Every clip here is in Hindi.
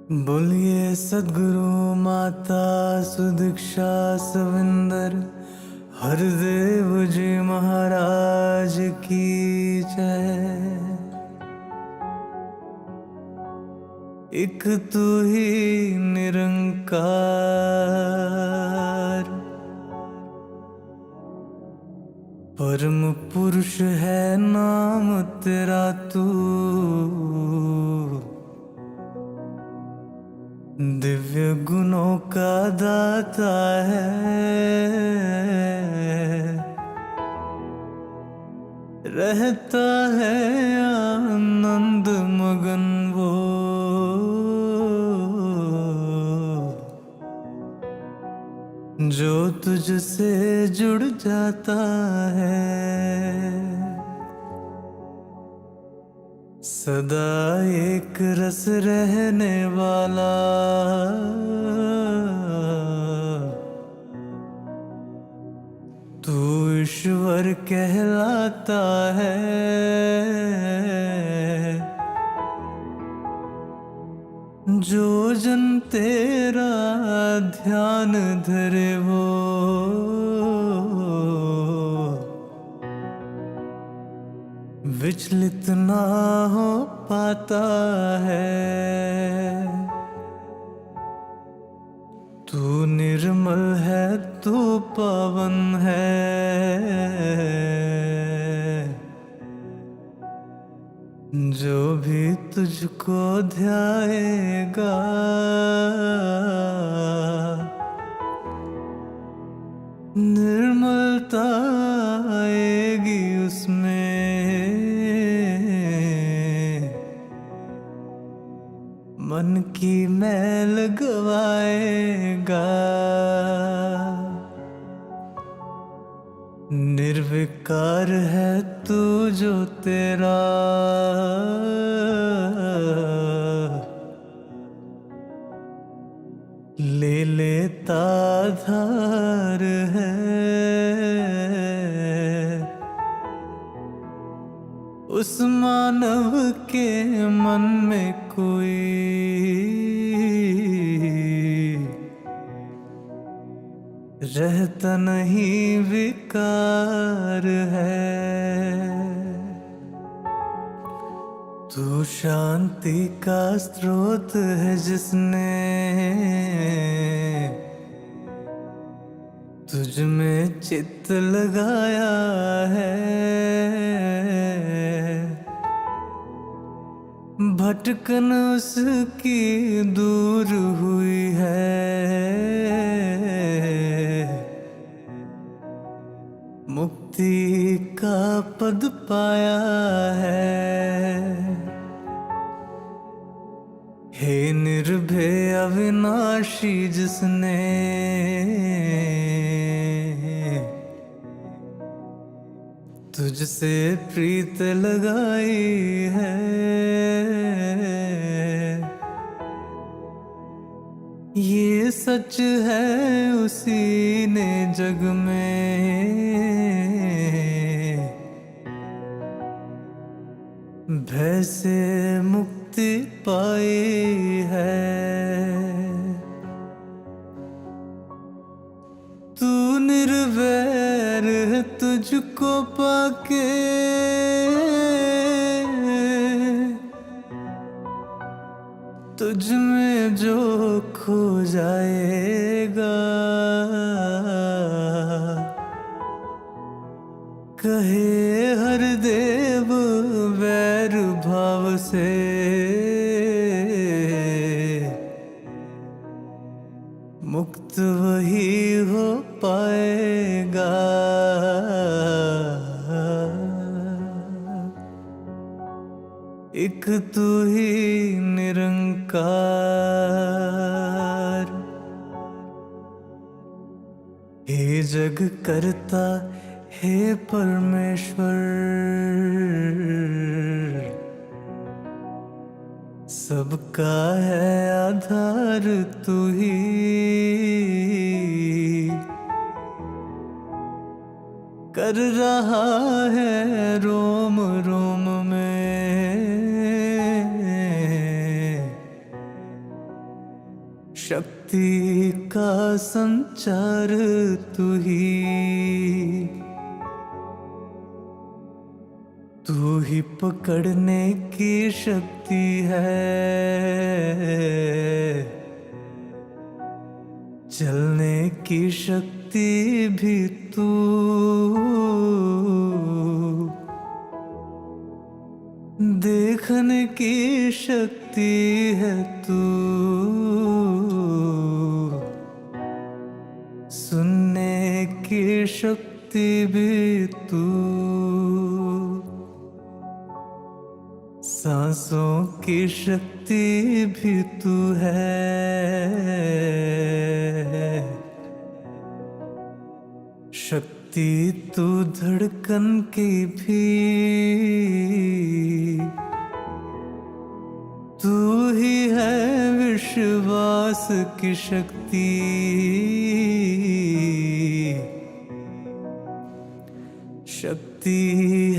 बोलिए सद्गुरु माता सुदीक्षा सविंदर हरदेव जी महाराज की जय। एक तू ही निरंकार परम पुरुष है नाम तेरा तू। दिव्य गुणों का दाता है, रहता है आनंद मगन वो। जो तुझसे जुड़ जाता है, सदा एक रस रहने वाला। तू ईश्वर कहलाता है, जो जन तेरा ध्यान धरे वो विचलित ना हो पाता है। तू निर्मल है, तू पावन है, जो भी तुझको ध्याएगा निर्मलता आएगी उसमें। मन की मैल गवाएगा, निर्विकार है तू जो तेरा। ले लेता धार है, उस मानव के मन में कोई रहता नहीं विकार है। तू शांति का स्रोत है, जिसने तुझ में चित्त लगाया है। भटकन उसकी दूर हुई है, मुक्ति का पद पाया है। हे निर्भय अविनाशी, जिसने तुझसे प्रीत लगाई है। ये सच है उसी ने जग में भय से मुक्ति पाई है। तू निर्वैर है, तुझको पाके तुझ में जो खो जाएगा, कहे हर देव वैर भाव से मुक्त वही हो पाएगा। एक तू ही निरंकार, हे जग करता हे परमेश्वर। सबका है आधार तू ही, कर रहा है रोम रोम में शक्ति का संचार तू ही पकड़ने की शक्ति है, चलने की शक्ति भी तू, देखने की शक्ति है तू, सुनने की शक्ति भी तू, सांसों की शक्ति भी तू है, शक्ति तू धड़कन की भी, तू ही है विश्वास की शक्ति, शक्ति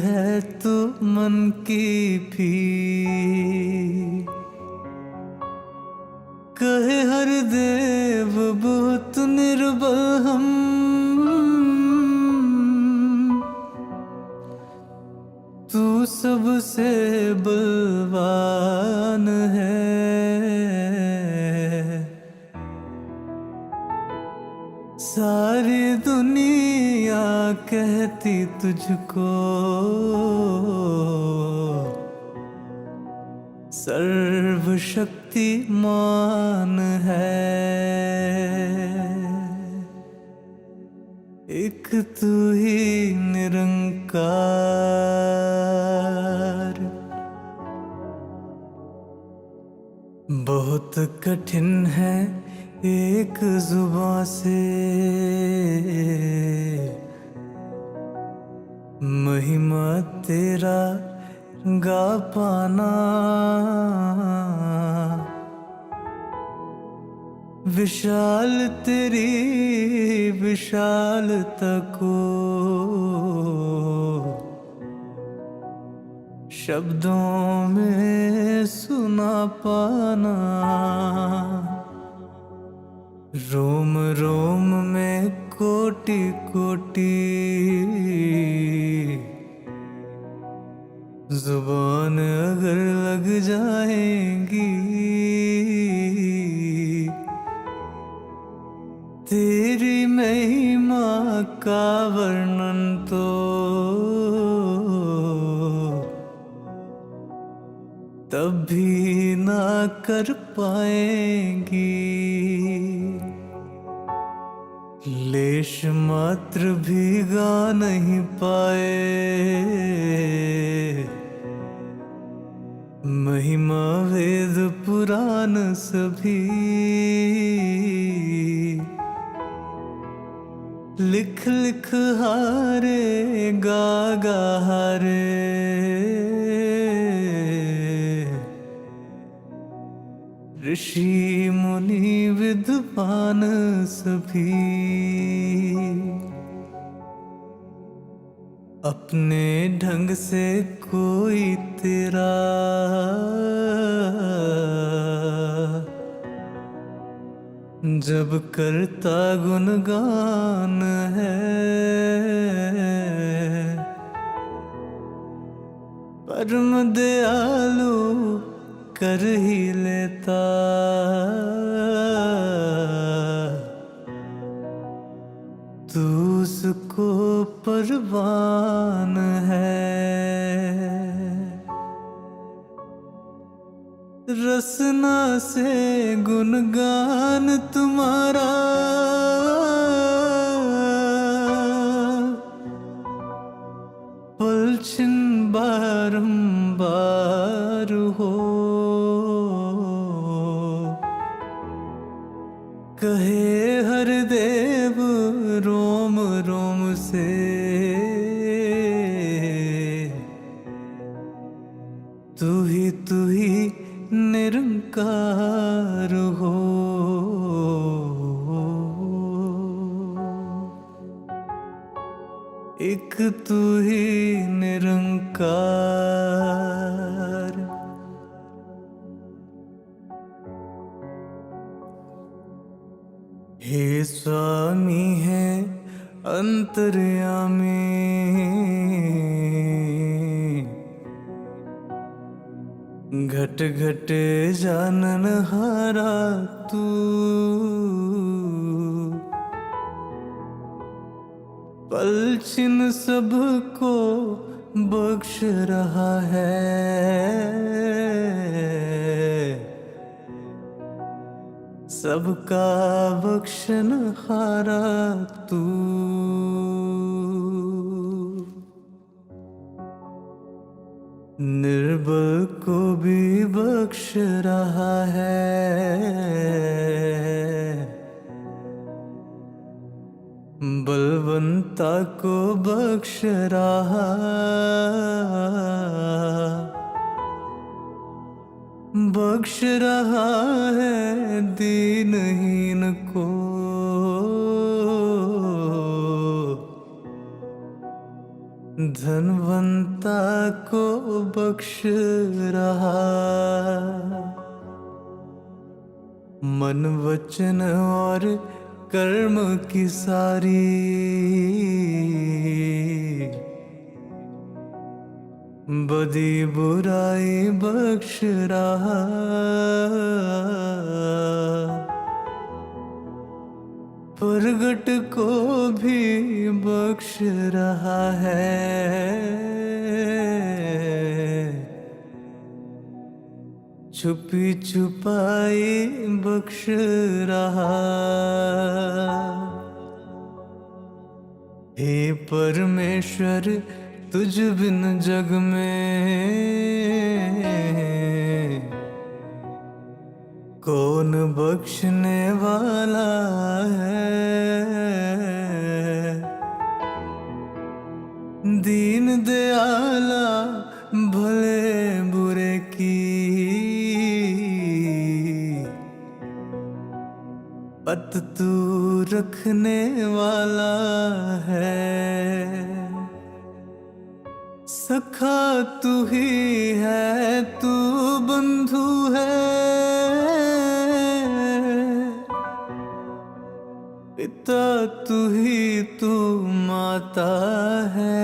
है तू मन की भी। कहे हर देव बहुत निर्बल हम, तू सबसे बलवान है, सारी दुनिया कहती तुझको सर्वशक्तिमान है, एक तू ही निरंकार। बहुत कठिन है एक जुबां से महिमा तेरा गा पाना, विशाल तेरी विशालता को शब्दों में सुना पाना, रोम रोम में कोटि कोटि जुबान अगर लग जाएंगी, तेरी महिमा का वर्णन तो तब भी ना कर पाएंगी, लेश मात्र भी गा नहीं पाए महिमा वेद पुराण सभी, लिख लिख हारे गा गा हारे, ऋषि मुनि विद्वान सभी अपने ढंग से कोई तेरा जब करता गुणगान है, परम दयालु कर ही लेता तू उसको परवान है, रसना से गुणगान तुम्हारा पलछिन बारंबार हो, कहे हर देव रोम रोम से तू ही निरंकार हो, एक तू ही निरंकार। स्वामी है अंतर्यामी, घट घट जानन हारा तू। पलछिन सबको बख्श रहा है, सबका बख्शन हारा तू। निर्बल को भी बख्श रहा है, बलवंता को बख्श रहा, बख्श रहा है दीनहीन को। धनवंता को बख्श रहा, मन वचन और कर्म की सारी बदी बुराई बख्श रहा। प्रगट को भी बख्श रहा है, छुपी छुपाई बख्श रहा। हे परमेश्वर तुझ बिन जग में कौन बख्शने वाला है। दीन दयाला भले बुरे की पत तू रखने वाला है। सखा तू ही है, तू बंधु है, पिता तू ही तू माता है।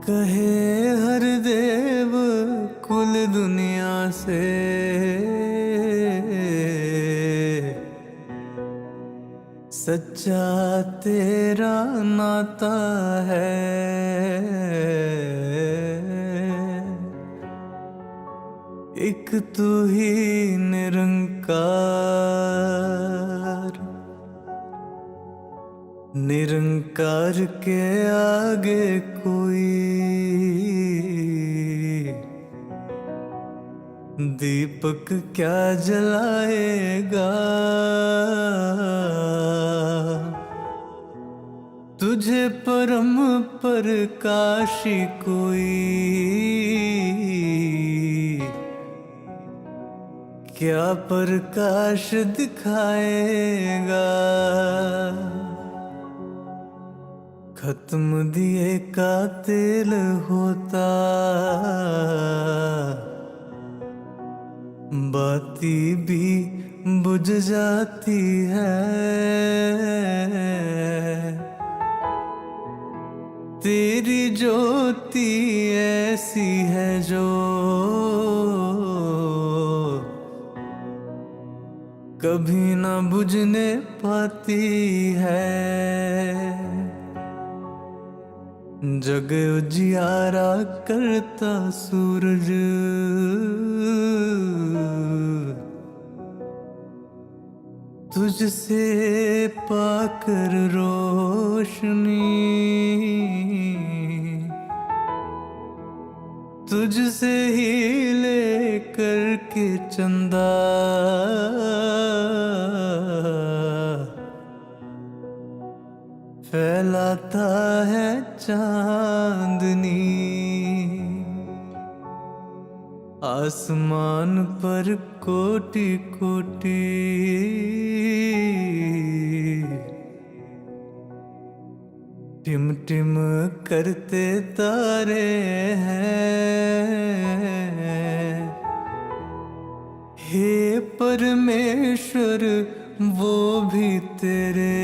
कहे हर देव कुल दुनिया से सच्चा तेरा नाता है। एक तू ही निरंकार, निरंकार के आगे कोई दीपक क्या जलाएगा। तुझे परम प्रकाशी कोई क्या प्रकाश दिखाएगा। खत्म दिए का तेल होता, बाती भी बुझ जाती है। तेरी ज्योति ऐसी है जो कभी ना बुझने पाती है। जग उजियारा करता सूरज तुझसे पाकर रोशनी, तुझसे ही ले करके चंदा फैलाता है चांदनी। आसमान पर कोटि कोटि टिम टिम करते तारे हैं। हे परमेश्वर वो भी तेरे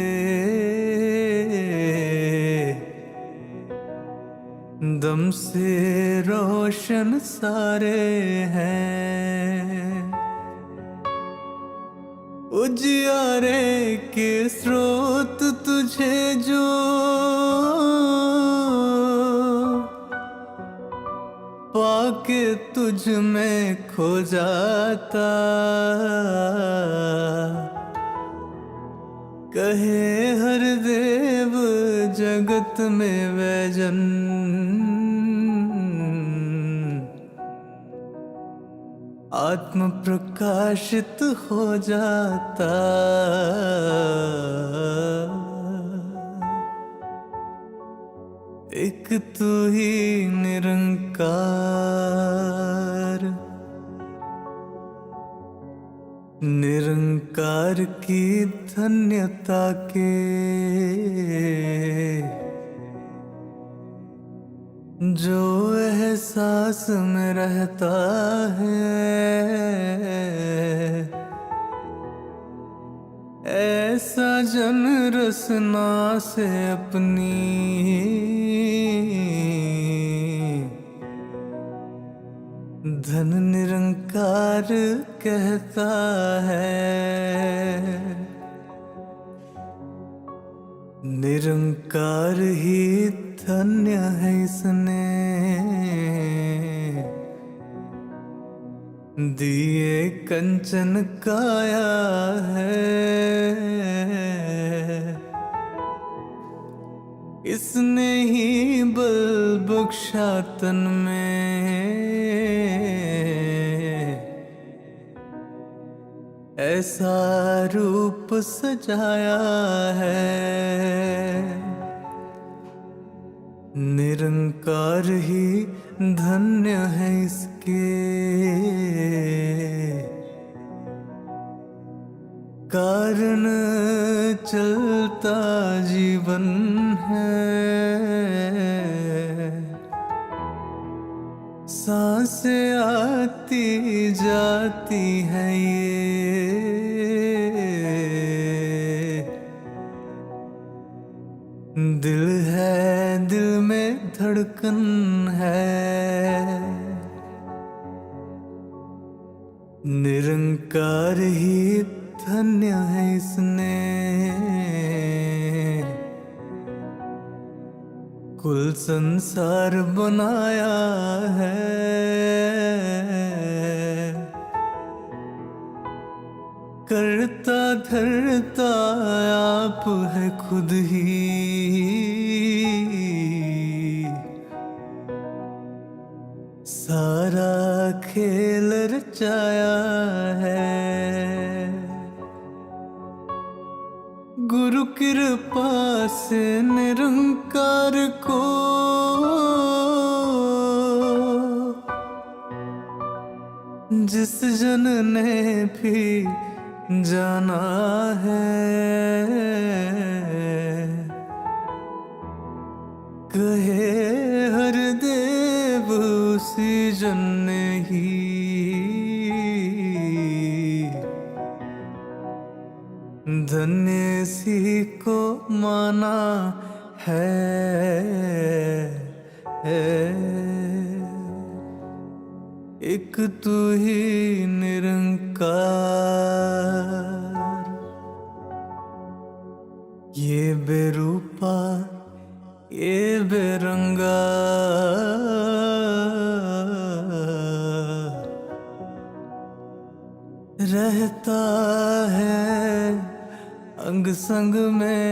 दम से रोशन सारे हैं। उजियारे के स्रोत तुझे जो पाके तुझ में खो जाता, कहे हर देव जगत में वैजन आत्म प्रकाशित हो जाता। एक तू ही निरंकार, निरंकार की धन्यता के जो एहसास में रहता है, ऐसा जन रसना से अपनी धन निरंकार कहता है। निरंकार ही धन्य है इसने दिए कंचन काया है। इसने ही बल बख्शा तन में ऐसा रूप सजाया है। निरंकार ही धन्य है इसके कारण चलता जीवन है। सांसें आती जाती है ये दिल है, दिल में धड़कन है। निरंकार ही धन्य है इसने कुल संसार बनाया है। करता धरता आप है खुद ही, सारा खेल रचाया है। गुरु कृपा से निरंकार को जिस जन ने भी जाना है, कहे हर देव उसी जन ने ही धन्य सी को माना है। एक तू ही निरंकार, ये बेरूपा ये बेरंगा, रहता है अंग संग में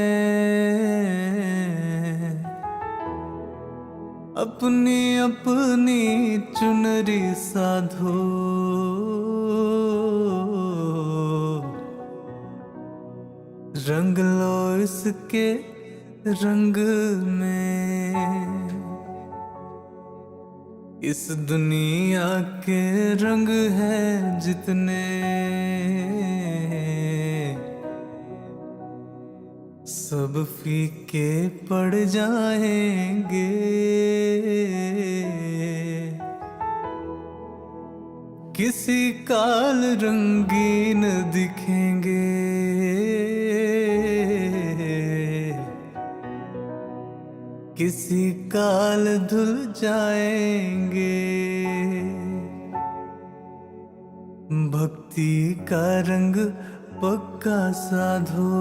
अपनी अपनी चुनरी साधो। रंग लो इसके रंग में, इस दुनिया के रंग हैं जितने सब फीके पड़ जाएंगे। किसी काल रंगीन दिखेंगे, किसी काल धुल जाएंगे। भक्ति का रंग पक्का साधो,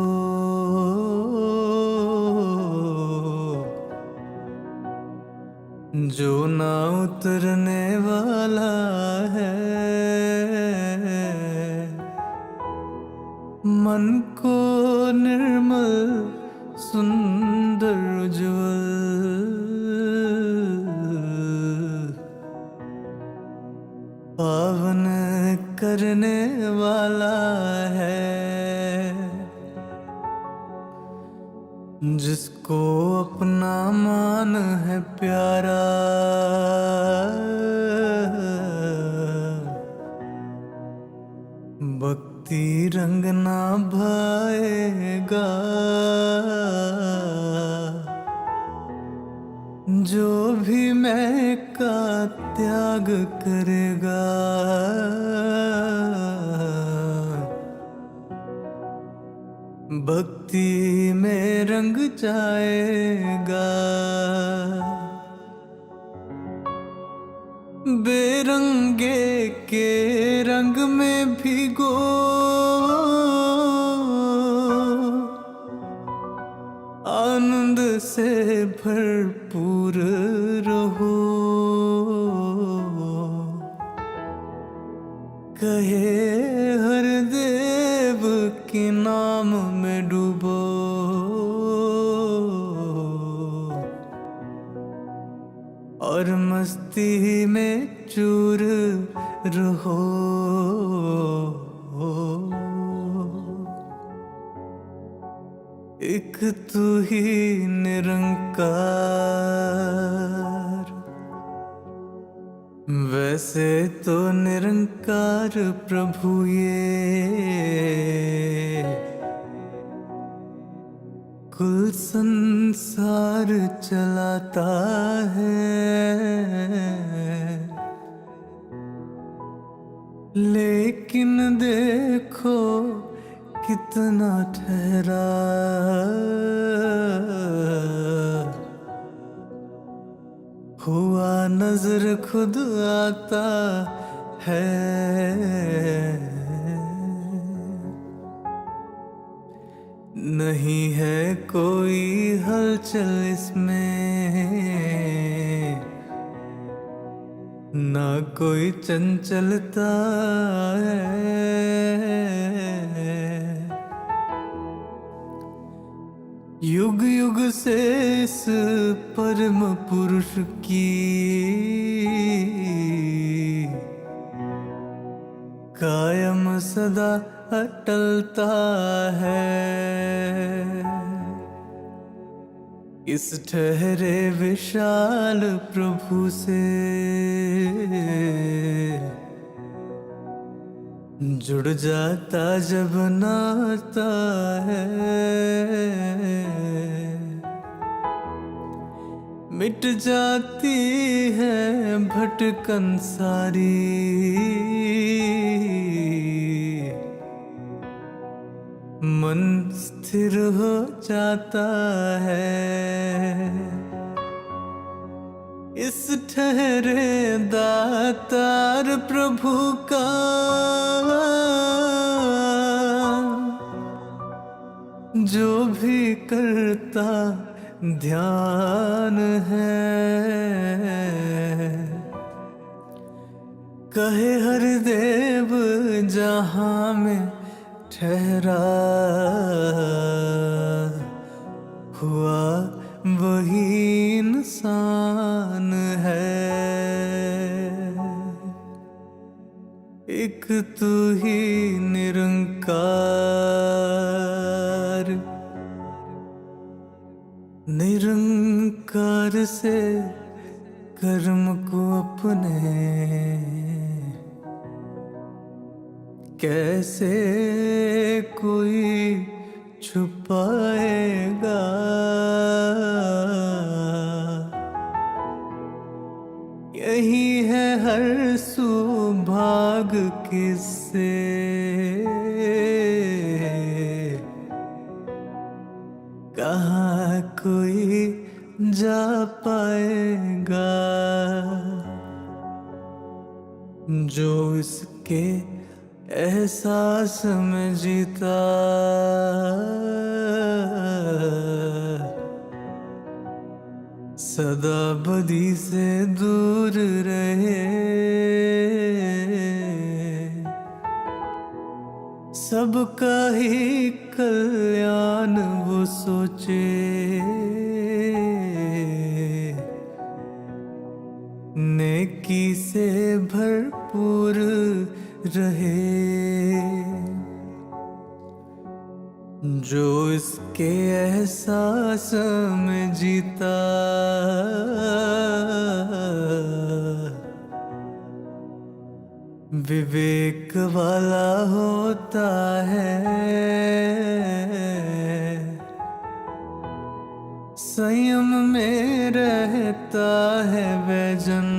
जो ना उतरने वाला है। मन को निर्मल सुंदर उज्ज्वल पावन करने वाला है। जिसको अपना मान है प्यारा, भक्ति रंग ना भाएगा। जो भी मैं का त्याग करेगा, भक्ति में रंग जाएगा। बेरंगे के रंग में भिगो, आनंद से भरपूर रहो। कहे हर देव के नाम में डूबो, और मस्ती में चूर रहो। एक तू ही निरंकार, वैसे तो निरंकार प्रभु ये कुल संसार चलाता है। लेकिन देखो कितना ठहरा, हुआ नजर खुद आता है। नहीं है कोई हलचल इसमें, ना कोई चंचलता है। युग युग से इस परम पुरुष की कायम सदा अटलता है। इस ठहरे विशाल प्रभु से जुड़ जाता जब नाता है। मिट जाती है भटकन सारी, मन स्थिर हो जाता है। इस ठहरे दातार प्रभु का जो भी करता ध्यान है। कहे हर देव जहां में ठहरा, हुआ वही इंसान है। एक तू ही निरंकार, निरंकार से कर्म को अपने कैसे कोई छुपाएगा। यही है हर सुभाग कहाँ कोई जा पाएगा जो इसके एहसास में जीता। सदा बदी से दूर रहे, सबका ही कल्याण वो सोचे। नेकी से भरपूर रहे जो इसके एहसास में जीता। विवेक वाला होता है, संयम में रहता है वह जन।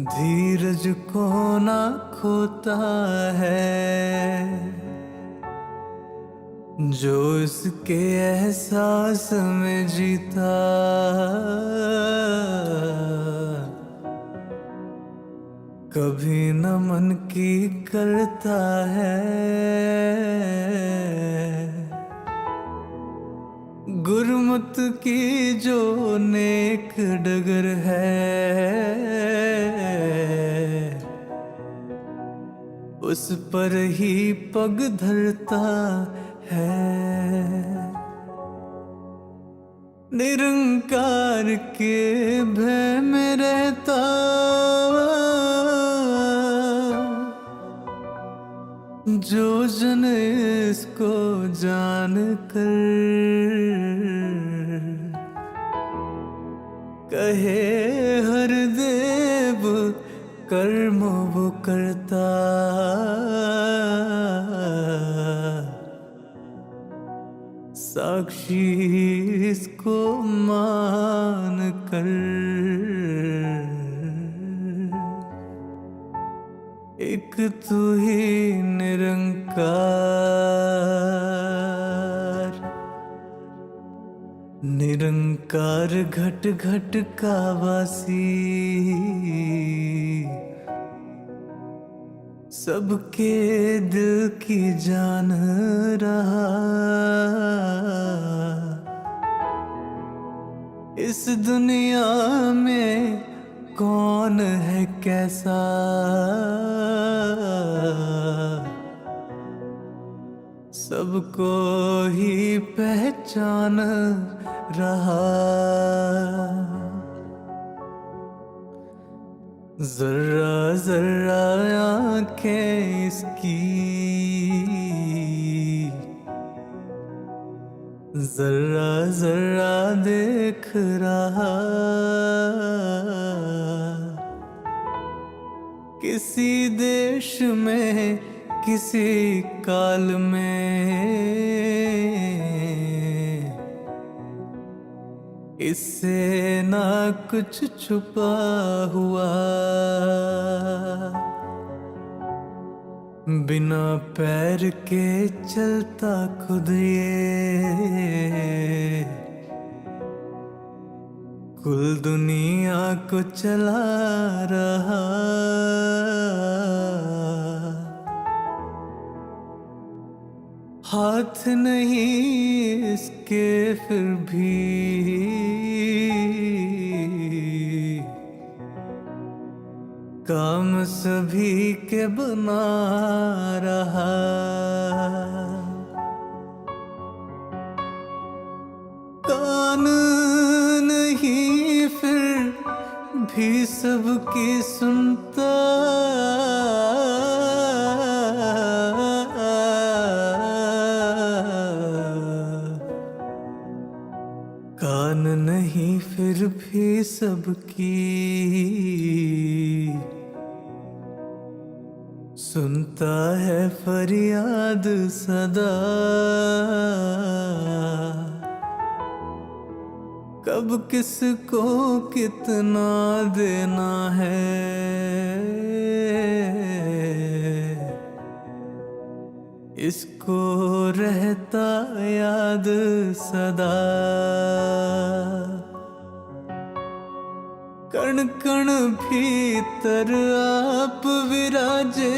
धीरज को ना खोता है जो इसके एहसास में जीता। कभी न मन की करता है, गुरमत की जो नेक डगर है उस पर ही पग धरता है। निरंकार के भय में रहता जो जन इसको जान कर कहे हर देव कर्म वो करता। साक्षी इसको मान कर एक तू ही निरंकार। निरंकार घट घट का वासी, सबके दिल की जान रहा। इस दुनिया में कौन है कैसा, सबको ही पहचान रहा। जर्रा जर्रा आँखें इसकी, जर्रा जर्रा देख रहा। किसी देश में किसी काल में इससे ना कुछ छुपा हुआ। बिना पैर के चलता खुद ये, कुल दुनिया को चला रहा। हाथ नहीं इसके फिर भी काम सभी के बना रहा। कान नहीं फिर भी सबकी सुनता। कान नहीं फिर भी सबकी सुनता है फरियाद सदा। कब किसको कितना देना है इसको रहता याद सदा। कण कण भीतर आप विराजे,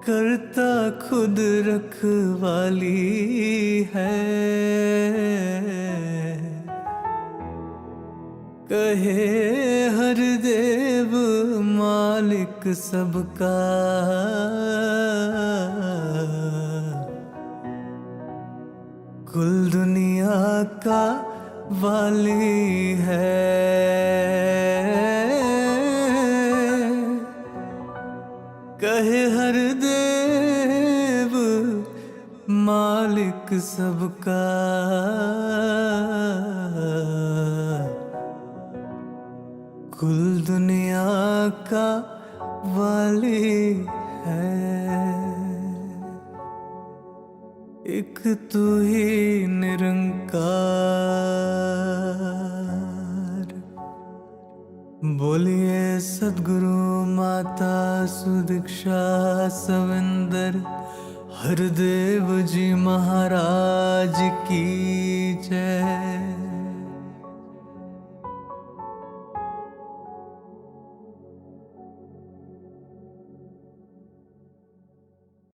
करता खुद रखवाली है। कहे हर देव मालिक सबका, कुल दुनिया का वाली है। कहे हर देव मालिक सबका, कुल दुनिया का वाली है। एक तू ही निरंकार। बोलिए सद्गुरु माता सुदीक्षा सविंदर हरदेव जी महाराज की जय।